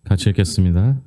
같이 읽겠습니다.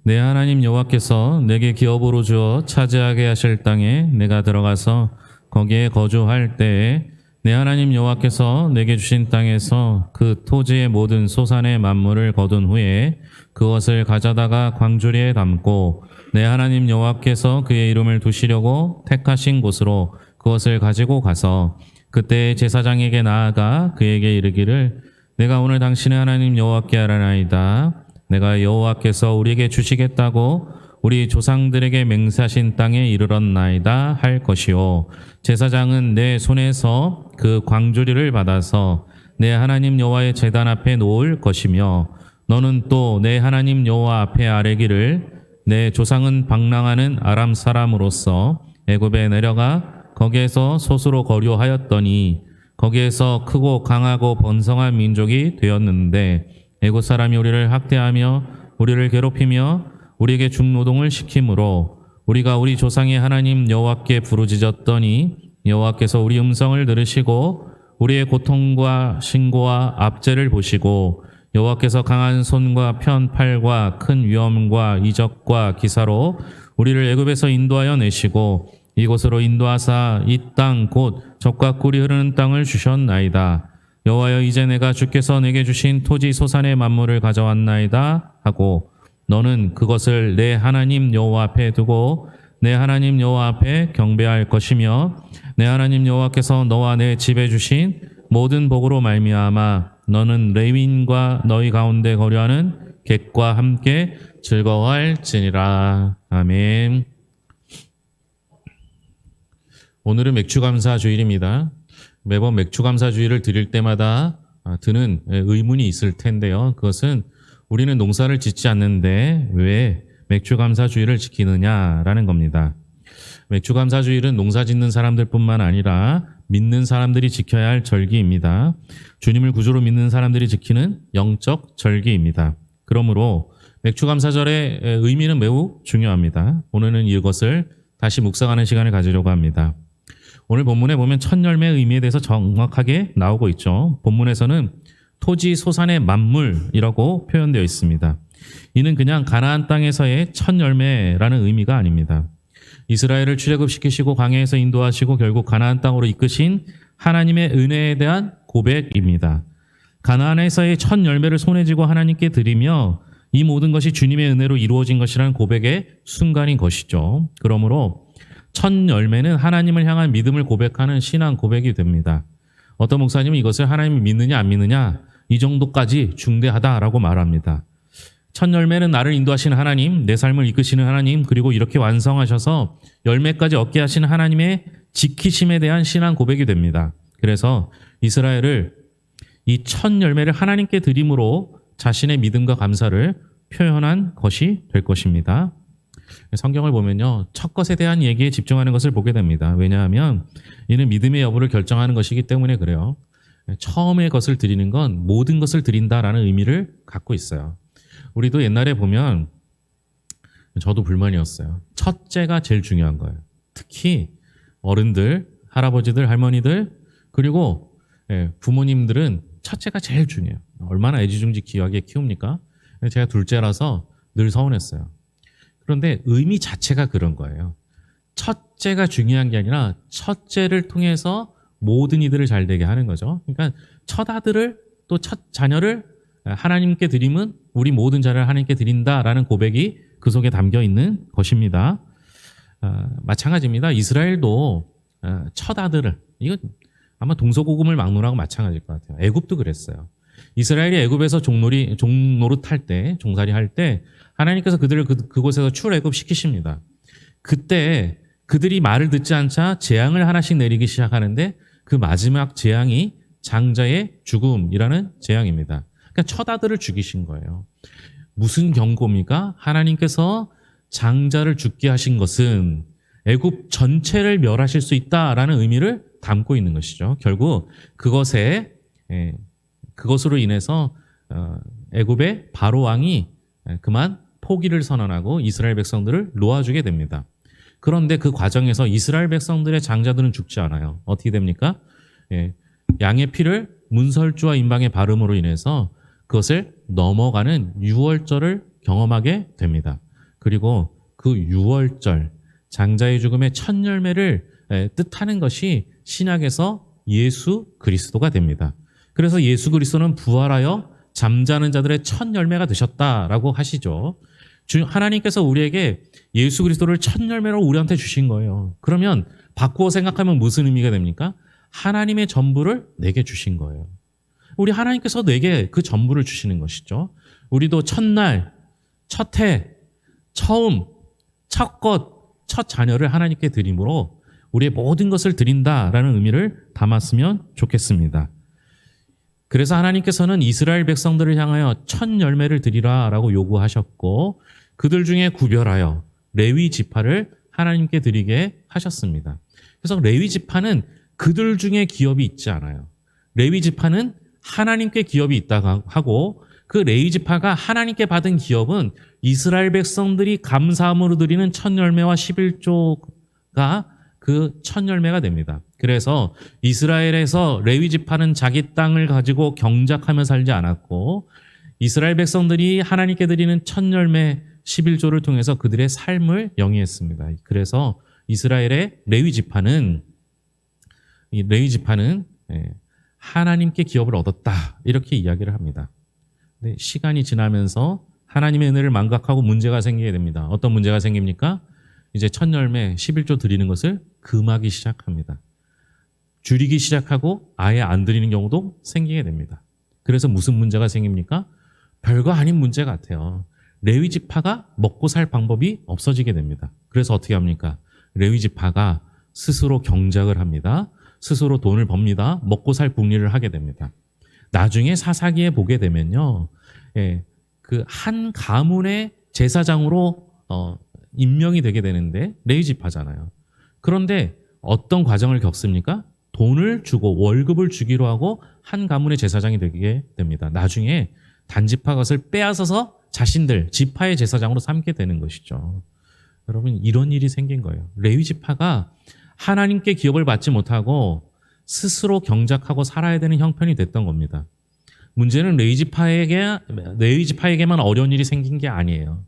내 하나님 여호와께서 내게 기업으로 주어 차지하게 하실 땅에 내가 들어가서 거기에 거주할 때에 내 하나님 여호와께서 내게 주신 땅에서 그 토지의 모든 소산의 만물을 거둔 후에 그것을 가져다가 광주리에 담고 내 하나님 여호와께서 그의 이름을 두시려고 택하신 곳으로 그것을 가지고 가서 그때 제사장에게 나아가 그에게 이르기를 내가 오늘 당신의 하나님 여호와께 하라나이다. 내가 여호와께서 우리에게 주시겠다고 우리 조상들에게 맹세하신 땅에 이르렀나이다 할 것이요. 제사장은 내 손에서 그 광주리를 받아서 내 하나님 여호와의 제단 앞에 놓을 것이며 너는 또 내 하나님 여호와 앞에 아뢰기를 내 조상은 방랑하는 아람 사람으로서 애굽에 내려가 거기에서 소수로 거류하였더니 거기에서 크고 강하고 번성한 민족이 되었는데 애굽 사람이 우리를 학대하며 우리를 괴롭히며 우리에게 중노동을 시키므로 우리가 우리 조상의 하나님 여호와께 부르짖었더니 여호와께서 우리 음성을 들으시고 우리의 고통과 신고와 압제를 보시고 여호와께서 강한 손과 편 팔과 큰 위엄과 이적과 기사로 우리를 애굽에서 인도하여 내시고 이곳으로 인도하사 이 땅 곧 젖과 꿀이 흐르는 땅을 주셨나이다. 여호와여 이제 내가 주께서 내게 주신 토지 소산의 만물을 가져왔나이다 하고 너는 그것을 내 하나님 여호와 앞에 두고 내 하나님 여호와 앞에 경배할 것이며 내 하나님 여호와께서 너와 내 집에 주신 모든 복으로 말미암아 너는 레위인과 너희 가운데 거류하는 객과 함께 즐거워할지니라. 아멘. 오늘은 맥주감사주일입니다. 매번 맥주감사주일을 드릴 때마다 드는 의문이 있을 텐데요. 그것은 우리는 농사를 짓지 않는데 왜 맥주감사주일을 지키느냐라는 겁니다. 맥주감사주일은 농사 짓는 사람들뿐만 아니라 믿는 사람들이 지켜야 할 절기입니다. 주님을 구주로 믿는 사람들이 지키는 영적 절기입니다. 그러므로 맥주감사절의 의미는 매우 중요합니다. 오늘은 이것을 다시 묵상하는 시간을 가지려고 합니다. 오늘 본문에 보면 첫 열매의 의미에 대해서 정확하게 나오고 있죠. 본문에서는 토지 소산의 만물이라고 표현되어 있습니다. 이는 그냥 가나안 땅에서의 첫 열매라는 의미가 아닙니다. 이스라엘을 출애굽시키시고 광야에서 인도하시고 결국 가나안 땅으로 이끄신 하나님의 은혜에 대한 고백입니다. 가나안에서의 첫 열매를 손에 쥐고 하나님께 드리며 이 모든 것이 주님의 은혜로 이루어진 것이라는 고백의 순간인 것이죠. 그러므로 첫 열매는 하나님을 향한 믿음을 고백하는 신앙 고백이 됩니다. 어떤 목사님은 이것을 하나님을 믿느냐 안 믿느냐 이 정도까지 중대하다라고 말합니다. 첫 열매는 나를 인도하시는 하나님, 내 삶을 이끄시는 하나님, 그리고 이렇게 완성하셔서 열매까지 얻게 하시는 하나님의 지키심에 대한 신앙 고백이 됩니다. 그래서 이스라엘을 이 첫 열매를 하나님께 드림으로 자신의 믿음과 감사를 표현한 것이 될 것입니다. 성경을 보면요, 첫 것에 대한 얘기에 집중하는 것을 보게 됩니다. 왜냐하면 이는 믿음의 여부를 결정하는 것이기 때문에 그래요. 처음의 것을 드리는 건 모든 것을 드린다라는 의미를 갖고 있어요. 우리도 옛날에 보면 저도 불만이었어요. 첫째가 제일 중요한 거예요. 특히 어른들, 할아버지들, 할머니들 그리고 부모님들은 첫째가 제일 중요해요. 얼마나 애지중지 귀하게 키웁니까? 제가 둘째라서 늘 서운했어요. 그런데 의미 자체가 그런 거예요. 첫째가 중요한 게 아니라 첫째를 통해서 모든 이들을 잘 되게 하는 거죠. 그러니까 첫 아들을 또 첫 자녀를 하나님께 드림은 우리 모든 자를 하나님께 드린다라는 고백이 그 속에 담겨 있는 것입니다. 마찬가지입니다. 이스라엘도 첫 아들을, 이거 아마 동서고금을 막론하고 마찬가지일 것 같아요. 애굽도 그랬어요. 이스라엘이 애굽에서 종노릇할 때, 종살이 할 때 하나님께서 그들을 그곳에서 출애굽 시키십니다. 그때 그들이 말을 듣지 않자 재앙을 하나씩 내리기 시작하는데 그 마지막 재앙이 장자의 죽음이라는 재앙입니다. 그러니까 첫 아들을 죽이신 거예요. 무슨 경고입니까? 하나님께서 장자를 죽게 하신 것은 애굽 전체를 멸하실 수 있다라는 의미를 담고 있는 것이죠. 결국 그것으로 인해서 애굽의 바로 왕이 그만 포기를 선언하고 이스라엘 백성들을 놓아주게 됩니다. 그런데 그 과정에서 이스라엘 백성들의 장자들은 죽지 않아요. 어떻게 됩니까? 양의 피를 문설주와 임방에 바름으로 인해서 그것을 넘어가는 유월절을 경험하게 됩니다. 그리고 그 유월절, 장자의 죽음의 첫 열매를 뜻하는 것이 신약에서 예수 그리스도가 됩니다. 그래서 예수 그리스도는 부활하여 잠자는 자들의 첫 열매가 되셨다라고 하시죠. 하나님께서 우리에게 예수 그리스도를 첫 열매로 우리한테 주신 거예요. 그러면 바꾸어 생각하면 무슨 의미가 됩니까? 하나님의 전부를 내게 주신 거예요. 우리 하나님께서 내게 그 전부를 주시는 것이죠. 우리도 첫날, 첫 해, 처음, 첫 것, 첫 자녀를 하나님께 드림으로 우리의 모든 것을 드린다라는 의미를 담았으면 좋겠습니다. 그래서 하나님께서는 이스라엘 백성들을 향하여 첫 열매를 드리라라고 요구하셨고 그들 중에 구별하여 레위 지파를 하나님께 드리게 하셨습니다. 그래서 레위 지파는 그들 중에 기업이 있지 않아요. 레위 지파는 하나님께 기업이 있다고 하고 그 레위 지파가 하나님께 받은 기업은 이스라엘 백성들이 감사함으로 드리는 첫 열매와 11조가 그 첫 열매가 됩니다. 그래서 이스라엘에서 레위 지파는 자기 땅을 가지고 경작하며 살지 않았고 이스라엘 백성들이 하나님께 드리는 첫 열매 11조를 통해서 그들의 삶을 영위했습니다. 그래서 이스라엘의 레위 지파는 하나님께 기업을 얻었다 이렇게 이야기를 합니다. 근데 시간이 지나면서 하나님의 은혜를 망각하고 문제가 생기게 됩니다. 어떤 문제가 생깁니까? 이제 첫 열매 11조 드리는 것을 금하기 시작합니다. 줄이기 시작하고 아예 안 드리는 경우도 생기게 됩니다. 그래서 무슨 문제가 생깁니까? 별거 아닌 문제 같아요. 레위 지파가 먹고 살 방법이 없어지게 됩니다. 그래서 어떻게 합니까? 레위 지파가 스스로 경작을 합니다. 스스로 돈을 법니다. 먹고 살 궁리를 하게 됩니다. 나중에 사사기에 보게 되면요. 그 한 가문의 제사장으로 임명이 되게 되는데 레위 지파잖아요. 그런데 어떤 과정을 겪습니까? 돈을 주고 월급을 주기로 하고 한 가문의 제사장이 되게 됩니다. 나중에 단지파 것을 빼앗아서 자신들 지파의 제사장으로 삼게 되는 것이죠. 여러분 이런 일이 생긴 거예요. 레위 지파가 하나님께 기업을 받지 못하고 스스로 경작하고 살아야 되는 형편이 됐던 겁니다. 문제는 레위 지파에게만 어려운 일이 생긴 게 아니에요.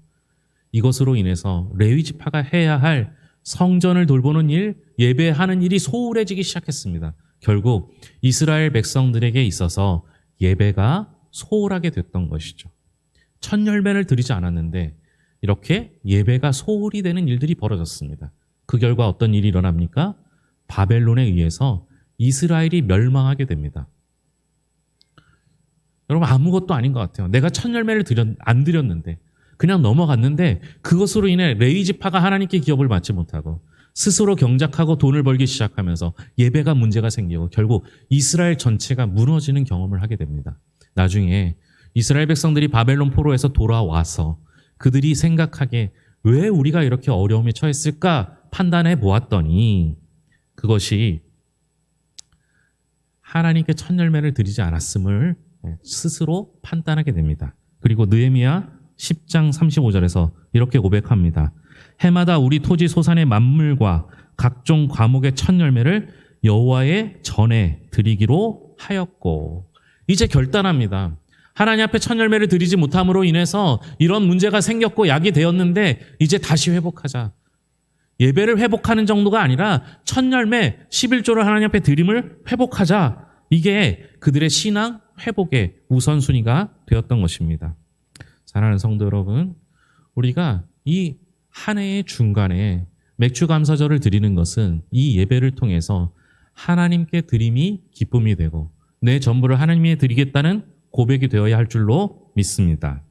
이것으로 인해서 레위 지파가 해야 할 성전을 돌보는 일, 예배하는 일이 소홀해지기 시작했습니다. 결국 이스라엘 백성들에게 있어서 예배가 소홀하게 됐던 것이죠. 첫 열매를 드리지 않았는데 이렇게 예배가 소홀히 되는 일들이 벌어졌습니다. 그 결과 어떤 일이 일어납니까? 바벨론에 의해서 이스라엘이 멸망하게 됩니다. 여러분 아무것도 아닌 것 같아요. 내가 첫 열매를 안 드렸는데 그냥 넘어갔는데 그것으로 인해 레위 지파가 하나님께 기업을 받지 못하고 스스로 경작하고 돈을 벌기 시작하면서 예배가 문제가 생기고 결국 이스라엘 전체가 무너지는 경험을 하게 됩니다. 나중에 이스라엘 백성들이 바벨론 포로에서 돌아와서 그들이 생각하기에 왜 우리가 이렇게 어려움에 처했을까 판단해 보았더니 그것이 하나님께 첫 열매를 드리지 않았음을 스스로 판단하게 됩니다. 그리고 느헤미야 10장 35절에서 이렇게 고백합니다. 해마다 우리 토지 소산의 만물과 각종 과목의 첫 열매를 여호와의 전에 드리기로 하였고 이제 결단합니다. 하나님 앞에 첫 열매를 드리지 못함으로 인해서 이런 문제가 생겼고 약이 되었는데 이제 다시 회복하자. 예배를 회복하는 정도가 아니라 첫 열매 11조를 하나님 앞에 드림을 회복하자. 이게 그들의 신앙 회복의 우선순위가 되었던 것입니다. 사랑하는 성도 여러분, 우리가 이 한 해의 중간에 맥주 감사절을 드리는 것은 이 예배를 통해서 하나님께 드림이 기쁨이 되고 내 전부를 하나님께 드리겠다는 고백이 되어야 할 줄로 믿습니다.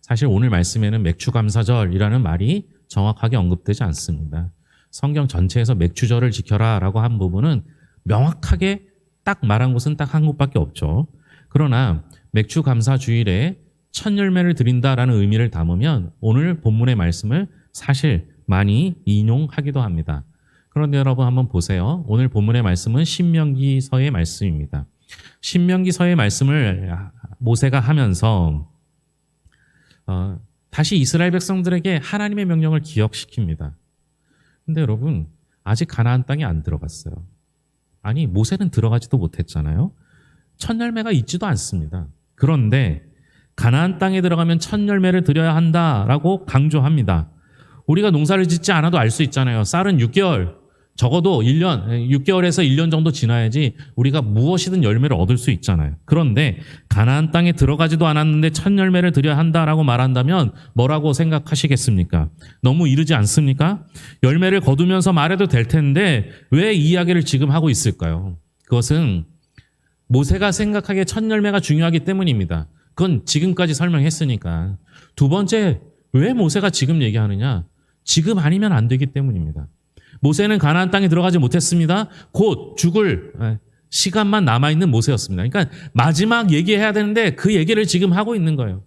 사실 오늘 말씀에는 맥주 감사절이라는 말이 정확하게 언급되지 않습니다. 성경 전체에서 맥주절을 지켜라 라고 한 부분은 명확하게 딱 말한 곳은 딱 한 곳밖에 없죠. 그러나 맥주 감사 주일에 첫 열매를 드린다라는 의미를 담으면 오늘 본문의 말씀을 사실 많이 인용하기도 합니다. 그런데 여러분 한번 보세요. 오늘 본문의 말씀은 신명기서의 말씀입니다. 신명기서의 말씀을 모세가 하면서 다시 이스라엘 백성들에게 하나님의 명령을 기억시킵니다. 근데 여러분 아직 가나안 땅에 안 들어갔어요. 아니 모세는 들어가지도 못했잖아요. 첫 열매가 있지도 않습니다. 그런데 가나안 땅에 들어가면 첫 열매를 드려야 한다라고 강조합니다. 우리가 농사를 짓지 않아도 알 수 있잖아요. 쌀은 6개월, 적어도 1년, 6개월에서 1년 정도 지나야지 우리가 무엇이든 열매를 얻을 수 있잖아요. 그런데 가나안 땅에 들어가지도 않았는데 첫 열매를 드려야 한다라고 말한다면 뭐라고 생각하시겠습니까? 너무 이르지 않습니까? 열매를 거두면서 말해도 될 텐데 왜 이 이야기를 지금 하고 있을까요? 그것은 모세가 생각하기에 첫 열매가 중요하기 때문입니다. 그건 지금까지 설명했으니까. 두 번째, 왜 모세가 지금 얘기하느냐? 지금 아니면 안 되기 때문입니다. 모세는 가나안 땅에 들어가지 못했습니다. 곧 죽을 시간만 남아있는 모세였습니다. 그러니까 마지막 얘기해야 되는데 그 얘기를 지금 하고 있는 거예요.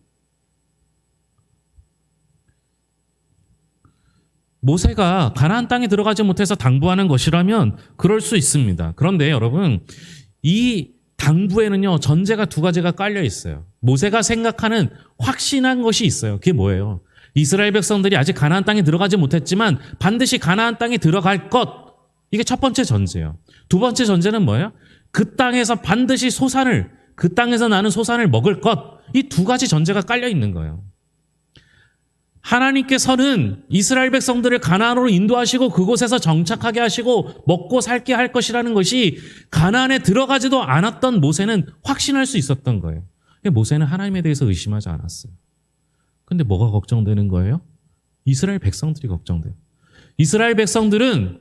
모세가 가나안 땅에 들어가지 못해서 당부하는 것이라면 그럴 수 있습니다. 그런데 여러분, 이 당부에는요, 전제가 두 가지가 깔려 있어요. 모세가 생각하는 확신한 것이 있어요. 그게 뭐예요? 이스라엘 백성들이 아직 가나안 땅에 들어가지 못했지만 반드시 가나안 땅에 들어갈 것. 이게 첫 번째 전제예요. 두 번째 전제는 뭐예요? 그 땅에서 반드시 그 땅에서 나는 소산을 먹을 것. 이 두 가지 전제가 깔려 있는 거예요. 하나님께서는 이스라엘 백성들을 가나안으로 인도하시고 그곳에서 정착하게 하시고 먹고 살게 할 것이라는 것이 가나안에 들어가지도 않았던 모세는 확신할 수 있었던 거예요. 모세는 하나님에 대해서 의심하지 않았어요. 근데 뭐가 걱정되는 거예요? 이스라엘 백성들이 걱정돼요. 이스라엘 백성들은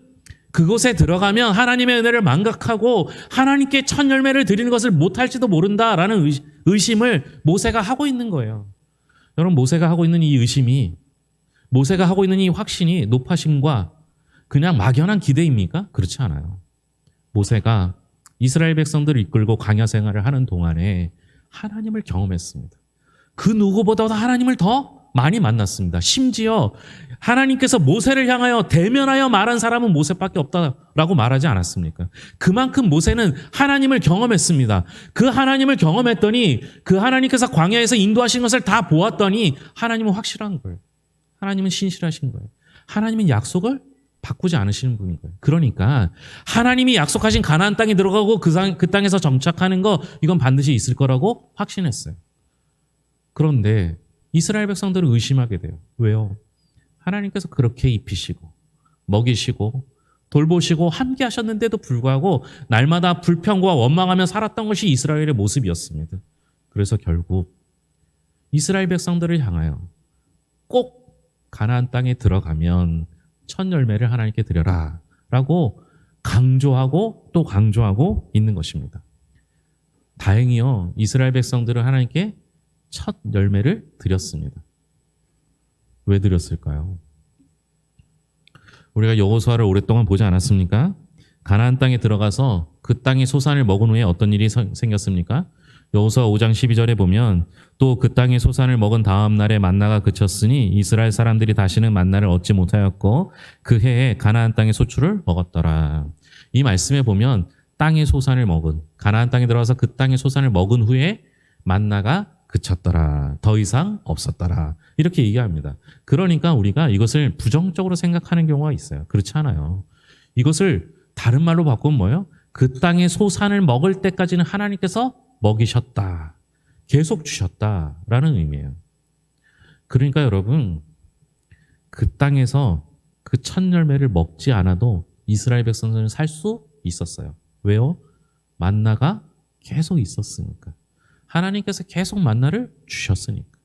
그곳에 들어가면 하나님의 은혜를 망각하고 하나님께 첫 열매를 드리는 것을 못할지도 모른다라는 의심을 모세가 하고 있는 거예요. 여러분, 모세가 하고 있는 이 의심이, 모세가 하고 있는 이 확신이 높아심과 그냥 막연한 기대입니까? 그렇지 않아요. 모세가 이스라엘 백성들을 이끌고 광야 생활을 하는 동안에 하나님을 경험했습니다. 그 누구보다도 하나님을 더 많이 만났습니다. 심지어 하나님께서 모세를 향하여 대면하여 말한 사람은 모세밖에 없다라고 말하지 않았습니까? 그만큼 모세는 하나님을 경험했습니다. 그 하나님을 경험했더니 그 하나님께서 광야에서 인도하신 것을 다 보았더니 하나님은 확실한 거예요. 하나님은 신실하신 거예요. 하나님은 약속을 바꾸지 않으시는 분인 거예요. 그러니까 하나님이 약속하신 가나안 땅에 들어가고 그 땅에서 정착하는 거, 이건 반드시 있을 거라고 확신했어요. 그런데 이스라엘 백성들은 의심하게 돼요. 왜요? 하나님께서 그렇게 입히시고 먹이시고 돌보시고 함께 하셨는데도 불구하고 날마다 불평과 원망하며 살았던 것이 이스라엘의 모습이었습니다. 그래서 결국 이스라엘 백성들을 향하여 꼭 가나안 땅에 들어가면 첫 열매를 하나님께 드려라 라고 강조하고 또 강조하고 있는 것입니다. 다행히요, 이스라엘 백성들은 하나님께 첫 열매를 드렸습니다. 왜 드렸을까요? 우리가 여호수아를 오랫동안 보지 않았습니까? 가나안 땅에 들어가서 그 땅의 소산을 먹은 후에 어떤 일이 생겼습니까? 여호수아 5장 12절에 보면 또 그 땅의 소산을 먹은 다음 날에 만나가 그쳤으니 이스라엘 사람들이 다시는 만나를 얻지 못하였고 그 해에 가나안 땅의 소출을 먹었더라. 이 말씀에 보면 땅의 소산을 먹은, 가나안 땅에 들어가서 그 땅의 소산을 먹은 후에 만나가 그쳤더라. 더 이상 없었더라. 이렇게 얘기합니다. 그러니까 우리가 이것을 부정적으로 생각하는 경우가 있어요. 그렇지 않아요. 이것을 다른 말로 바꾸면 뭐예요? 그 땅의 소산을 먹을 때까지는 하나님께서 먹이셨다. 계속 주셨다라는 의미예요. 그러니까 여러분, 그 땅에서 그 첫 열매를 먹지 않아도 이스라엘 백성들은 살 수 있었어요. 왜요? 만나가 계속 있었으니까. 하나님께서 계속 만나를 주셨으니까.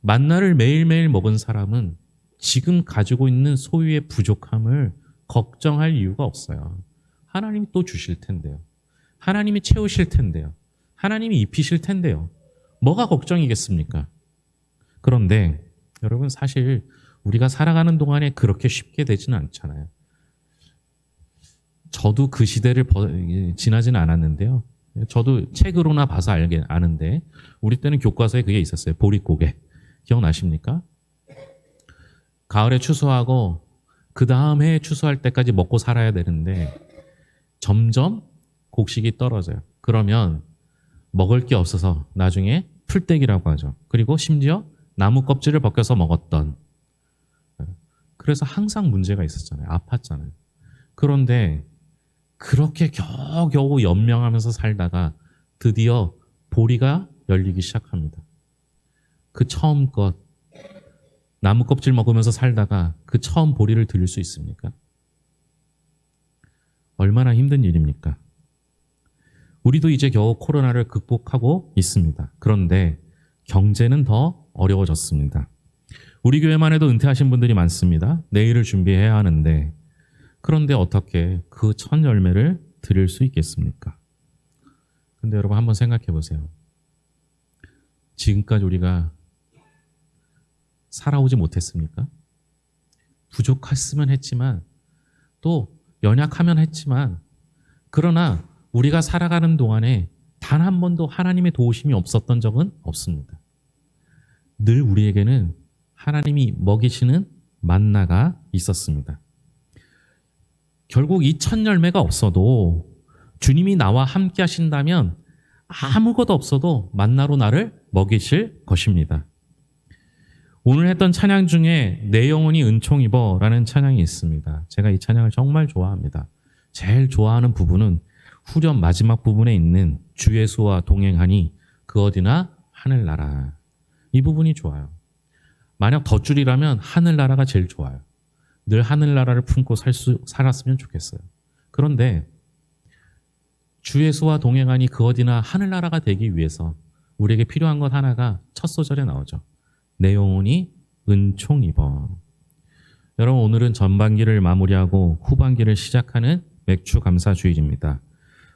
만나를 매일매일 먹은 사람은 지금 가지고 있는 소유의 부족함을 걱정할 이유가 없어요. 하나님이 또 주실 텐데요. 하나님이 채우실 텐데요. 하나님이 입히실 텐데요. 뭐가 걱정이겠습니까? 그런데 여러분, 사실 우리가 살아가는 동안에 그렇게 쉽게 되지는 않잖아요. 저도 그 시대를 지나지는 않았는데요. 저도 책으로나 봐서 아는데 우리 때는 교과서에 그게 있었어요. 보릿고개. 기억나십니까? 가을에 추수하고 그 다음 해에 추수할 때까지 먹고 살아야 되는데 점점 곡식이 떨어져요. 그러면 먹을 게 없어서 나중에 풀떼기라고 하죠. 그리고 심지어 나무 껍질을 벗겨서 먹었던. 그래서 항상 문제가 있었잖아요. 아팠잖아요. 그런데 그렇게 겨우겨우 연명하면서 살다가 드디어 보리가 열리기 시작합니다. 그 처음 것, 나무 껍질 먹으면서 살다가 그 처음 보리를 드릴 수 있습니까? 얼마나 힘든 일입니까? 우리도 이제 겨우 코로나를 극복하고 있습니다. 그런데 경제는 더 어려워졌습니다. 우리 교회만 해도 은퇴하신 분들이 많습니다. 내일을 준비해야 하는데 그런데 어떻게 그 첫 열매를 드릴 수 있겠습니까? 근데 여러분 한번 생각해 보세요. 지금까지 우리가 살아오지 못했습니까? 부족했으면 했지만 또 연약하면 했지만 그러나 우리가 살아가는 동안에 단 한 번도 하나님의 도우심이 없었던 적은 없습니다. 늘 우리에게는 하나님이 먹이시는 만나가 있었습니다. 결국 이 첫 열매가 없어도 주님이 나와 함께 하신다면 아무것도 없어도 만나로 나를 먹이실 것입니다. 오늘 했던 찬양 중에 내 영혼이 은총 입어 라는 찬양이 있습니다. 제가 이 찬양을 정말 좋아합니다. 제일 좋아하는 부분은 후렴 마지막 부분에 있는 주 예수와 동행하니 그 어디나 하늘나라. 이 부분이 좋아요. 만약 덧줄이라면 하늘나라가 제일 좋아요. 늘 하늘나라를 품고 살았으면 좋겠어요. 그런데 주 예수와 동행하니 그 어디나 하늘나라가 되기 위해서 우리에게 필요한 것 하나가 첫 소절에 나오죠. 내 영혼이 은총 입어. 여러분 오늘은 전반기를 마무리하고 후반기를 시작하는 맥주 감사 주일입니다.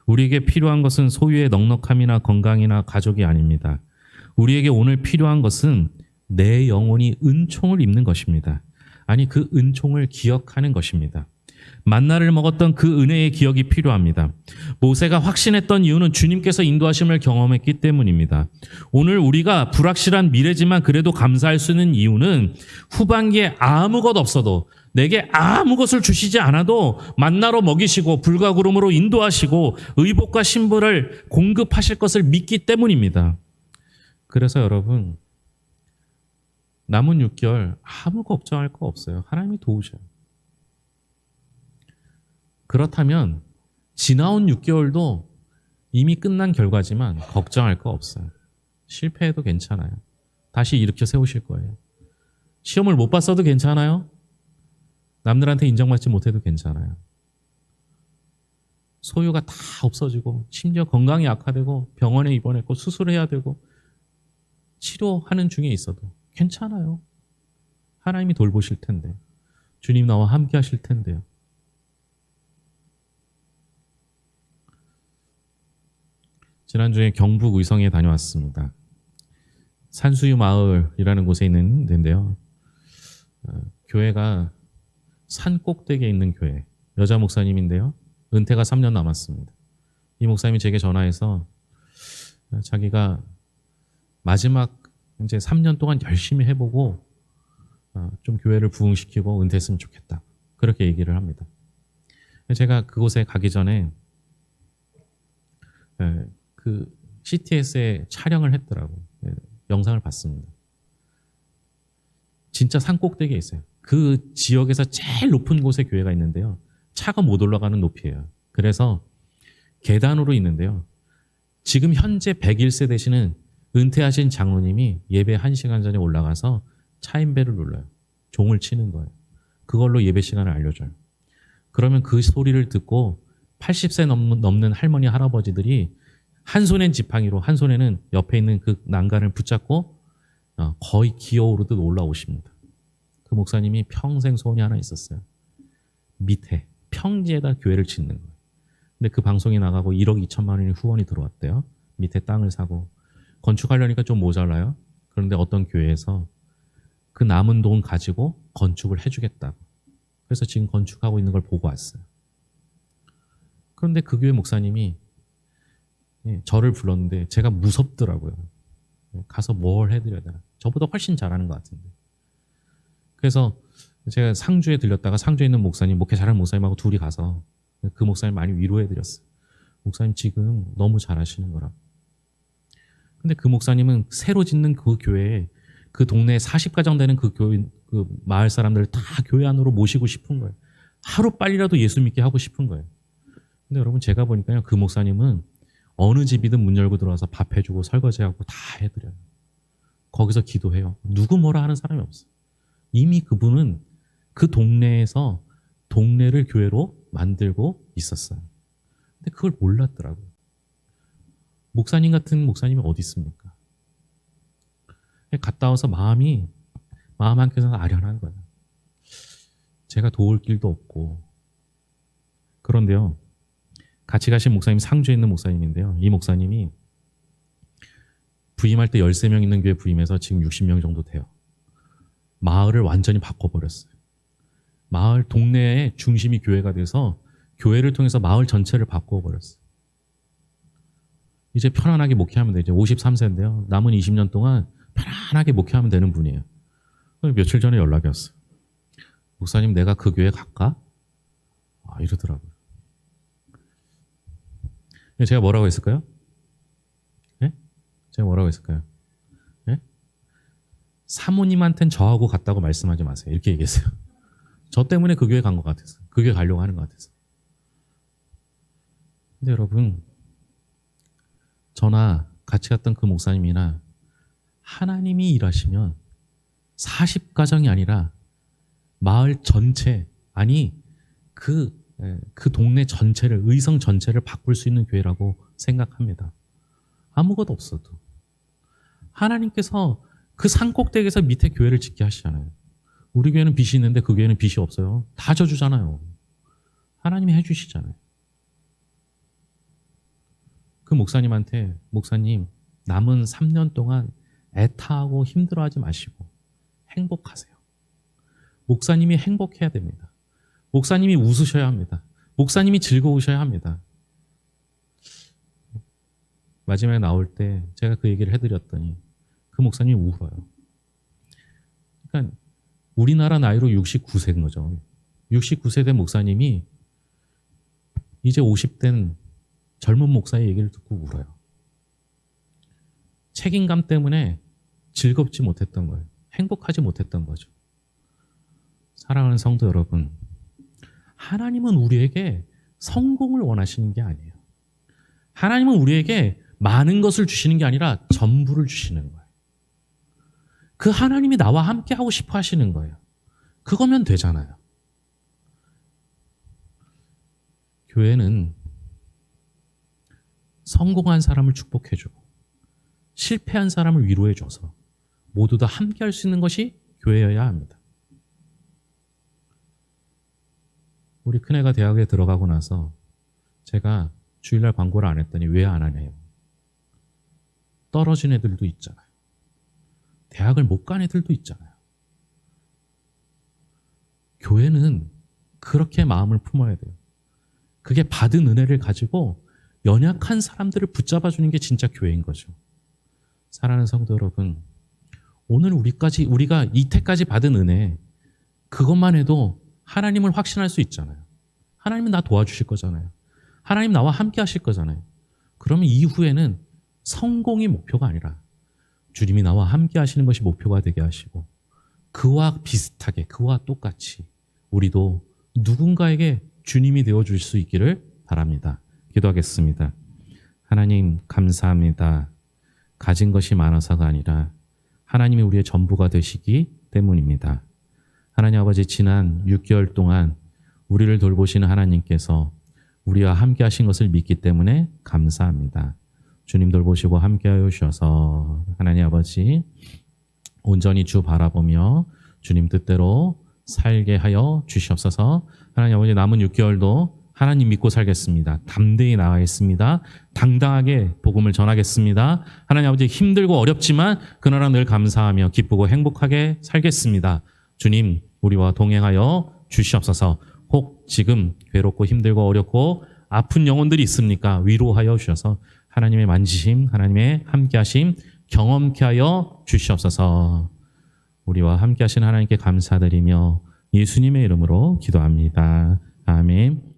우리에게 필요한 것은 소유의 넉넉함이나 건강이나 가족이 아닙니다. 우리에게 오늘 필요한 것은 내 영혼이 은총을 입는 것입니다. 아니 그 은총을 기억하는 것입니다. 만나를 먹었던 그 은혜의 기억이 필요합니다. 모세가 확신했던 이유는 주님께서 인도하심을 경험했기 때문입니다. 오늘 우리가 불확실한 미래지만 그래도 감사할 수 있는 이유는 후반기에 아무것도 없어도 내게 아무것을 주시지 않아도 만나로 먹이시고 불과 구름으로 인도하시고 의복과 신부를 공급하실 것을 믿기 때문입니다. 그래서 여러분 남은 6개월 아무 걱정할 거 없어요. 하나님이 도우셔요. 그렇다면 지나온 6개월도 이미 끝난 결과지만 걱정할 거 없어요. 실패해도 괜찮아요. 다시 일으켜 세우실 거예요. 시험을 못 봤어도 괜찮아요. 남들한테 인정받지 못해도 괜찮아요. 소유가 다 없어지고 심지어 건강이 악화되고 병원에 입원했고 수술해야 되고 치료하는 중에 있어도 괜찮아요. 하나님이 돌보실 텐데 주님 나와 함께 하실 텐데요. 지난주에 경북 의성에 다녀왔습니다. 산수유 마을이라는 곳에 있는 데인데요. 교회가 산 꼭대기에 있는 교회, 여자 목사님인데요. 은퇴가 3년 남았습니다. 이 목사님이 제게 전화해서 자기가 마지막 이제 3년 동안 열심히 해보고 좀 교회를 부흥시키고 은퇴했으면 좋겠다. 그렇게 얘기를 합니다. 제가 그곳에 가기 전에 그 CTS에 촬영을 했더라고요. 영상을 봤습니다. 진짜 산 꼭대기에 있어요. 그 지역에서 제일 높은 곳에 교회가 있는데요. 차가 못 올라가는 높이에요. 그래서 계단으로 있는데요. 지금 현재 101세 되시는 은퇴하신 장로님이 예배 1시간 전에 올라가서 차인벨을 눌러요. 종을 치는 거예요. 그걸로 예배 시간을 알려줘요. 그러면 그 소리를 듣고 80세 넘는 할머니 할아버지들이 한 손엔 지팡이로 한 손에는 옆에 있는 그 난간을 붙잡고 거의 기어오르듯 올라오십니다. 그 목사님이 평생 소원이 하나 있었어요. 밑에 평지에다 교회를 짓는 거예요. 근데 그 방송이 나가고 1억 2천만 원이 후원이 들어왔대요. 밑에 땅을 사고 건축하려니까 좀 모자라요. 그런데 어떤 교회에서 그 남은 돈 가지고 건축을 해주겠다고. 그래서 지금 건축하고 있는 걸 보고 왔어요. 그런데 그 교회 목사님이 저를 불렀는데 제가 무섭더라고요. 가서 뭘 해드려야 되나. 저보다 훨씬 잘하는 것 같은데. 그래서 제가 상주에 들렸다가 상주에 있는 목사님, 목회 잘하는 목사님하고 둘이 가서 그 목사님 많이 위로해드렸어요. 목사님 지금 너무 잘하시는 거라고. 근데 그 목사님은 새로 짓는 그 교회에 그 동네에 40가정 되는 그 교회, 그 마을 사람들을 다 교회 안으로 모시고 싶은 거예요. 하루 빨리라도 예수 믿게 하고 싶은 거예요. 근데 여러분 제가 보니까요, 그 목사님은 어느 집이든 문 열고 들어와서 밥 해주고 설거지하고 다 해드려요. 거기서 기도해요. 누구 뭐라 하는 사람이 없어요. 이미 그분은 그 동네에서 동네를 교회로 만들고 있었어요. 근데 그걸 몰랐더라고요. 목사님 같은 목사님이 어디 있습니까? 갔다 와서 마음 한켠에서 아련한 거예요. 제가 도울 길도 없고. 그런데요, 같이 가신 목사님이 상주에 있는 목사님인데요. 이 목사님이 부임할 때 13명 있는 교회 부임해서 지금 60명 정도 돼요. 마을을 완전히 바꿔버렸어요. 마을 동네의 중심이 교회가 돼서 교회를 통해서 마을 전체를 바꿔버렸어요. 이제 편안하게 목회하면 되죠. 53세인데요. 남은 20년 동안 편안하게 목회하면 되는 분이에요. 며칠 전에 연락이 왔어요. 목사님, 내가 그 교회 갈까? 이러더라고요. 제가 뭐라고 했을까요? 네? 제가 뭐라고 했을까요? 네? 사모님한테는 저하고 갔다고 말씀하지 마세요. 이렇게 얘기했어요. 저 때문에 그 교회 간 것 같아서. 그 교회 가려고 하는 것 같아서. 근데 여러분, 저나 같이 갔던 그 목사님이나 하나님이 일하시면 40가정이 아니라 마을 전체, 아니 그 동네 전체를, 의성 전체를 바꿀 수 있는 교회라고 생각합니다. 아무것도 없어도. 하나님께서 그 산꼭대기에서 밑에 교회를 짓게 하시잖아요. 우리 교회는 빚이 있는데 그 교회는 빚이 없어요. 다 져주잖아요. 하나님이 해주시잖아요. 그 목사님한테, 목사님, 남은 3년 동안 애타하고 힘들어하지 마시고 행복하세요. 목사님이 행복해야 됩니다. 목사님이 웃으셔야 합니다. 목사님이 즐거우셔야 합니다. 마지막에 나올 때 제가 그 얘기를 해드렸더니 그 목사님이 울어요. 그러니까 우리나라 나이로 69세인 거죠. 69세 된 목사님이 이제 50된 젊은 목사의 얘기를 듣고 울어요. 책임감 때문에 즐겁지 못했던 거예요. 행복하지 못했던 거죠. 사랑하는 성도 여러분, 하나님은 우리에게 성공을 원하시는 게 아니에요. 하나님은 우리에게 많은 것을 주시는 게 아니라 전부를 주시는 거예요. 그 하나님이 나와 함께 하고 싶어 하시는 거예요. 그거면 되잖아요. 교회는 성공한 사람을 축복해주고 실패한 사람을 위로해줘서 모두 다 함께 할 수 있는 것이 교회여야 합니다. 우리 큰애가 대학에 들어가고 나서 제가 주일날 광고를 안 했더니 왜 안 하냐요. 떨어진 애들도 있잖아요. 대학을 못 간 애들도 있잖아요. 교회는 그렇게 마음을 품어야 돼요. 그게 받은 은혜를 가지고 연약한 사람들을 붙잡아주는 게 진짜 교회인 거죠. 사랑하는 성도 여러분, 오늘 우리가 이때까지 받은 은혜, 그것만 해도 하나님을 확신할 수 있잖아요. 하나님은 나 도와주실 거잖아요. 하나님 나와 함께 하실 거잖아요. 그러면 이후에는 성공이 목표가 아니라 주님이 나와 함께 하시는 것이 목표가 되게 하시고 그와 비슷하게, 그와 똑같이 우리도 누군가에게 주님이 되어줄 수 있기를 바랍니다. 기도하겠습니다. 하나님 감사합니다. 가진 것이 많아서가 아니라 하나님이 우리의 전부가 되시기 때문입니다. 하나님 아버지, 지난 6개월 동안 우리를 돌보시는 하나님께서 우리와 함께 하신 것을 믿기 때문에 감사합니다. 주님 돌보시고 함께 하여 주셔서 하나님 아버지 온전히 주 바라보며 주님 뜻대로 살게 하여 주시옵소서. 하나님 아버지, 남은 6개월도 하나님 믿고 살겠습니다. 담대히 나가겠습니다. 당당하게 복음을 전하겠습니다. 하나님 아버지, 힘들고 어렵지만 그러나 늘 감사하며 기쁘고 행복하게 살겠습니다. 주님, 우리와 동행하여 주시옵소서. 혹 지금 괴롭고 힘들고 어렵고 아픈 영혼들이 있습니까? 위로하여 주셔서 하나님의 만지심, 하나님의 함께하심 경험케 하여 주시옵소서. 우리와 함께하신 하나님께 감사드리며 예수님의 이름으로 기도합니다. 아멘.